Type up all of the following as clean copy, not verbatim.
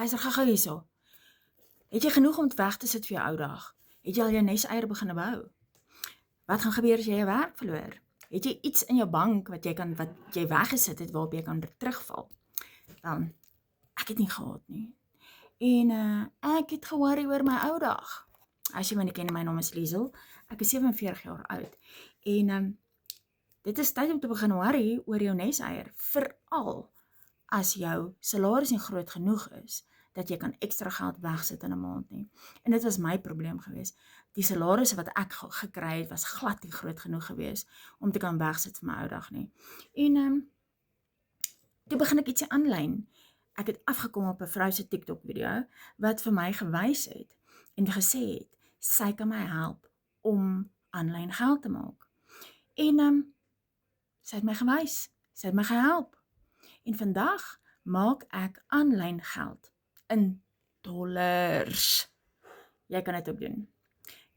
luister gou-gou hierso. Het jy genoeg om weg te sit vir jou ou dag? Het jy al jou neseier begin bou? Wat gaan gebeur as jy jou werk verloor? Het jy iets in jou bank wat jy weggesit het waarop jy kan terugval? Dan, ek het nie gehad nie. En ek het ge-worry oor my ou dag. As jy my nie ken, my naam is Liesel. Ek is 47 jaar oud. En dit is tyd om te begin worry oor jou neseier, veral as jou salaris nie groot genoeg is dat jy kan ekstra geld wegsit in 'n maand nie. En dit was my probleem gewees. Die salarisse wat ek gekry het was glad nie groot genoeg gewees om te kan wegsit vir my ou dag nie. En toe begin ek ietsie aanlyn. Ek het afgekom op 'n vrou se TikTok video wat vir my gewys het en gesê het sy kan my help om aanlyn geld te maak. En sy het my gewys, sy het my gehelp. En vandag maak ek aanlyn geld in dollars. Jy kan dit ook doen.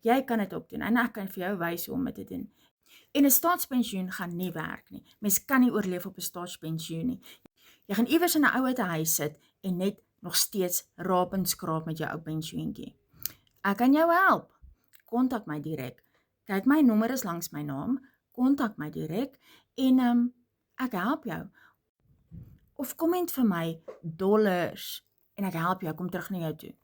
Jy kan dit ook doen en ek kan vir jou wys hoe om dit te doen. En 'n staatspensioen gaan nie werk nie. Mens kan nie oorleef op 'n staatspensioen nie. Jy gaan iewers in 'n ouete huis sit en net nog steeds raap en skraap met jou ou pensioentjie. Ek kan jou help. Kontak my direk. Kyk, my nommer is langs my naam. Kontak my direk en ek help jou. Of komment vir my dollars en ek help jou kom terug na jou toe.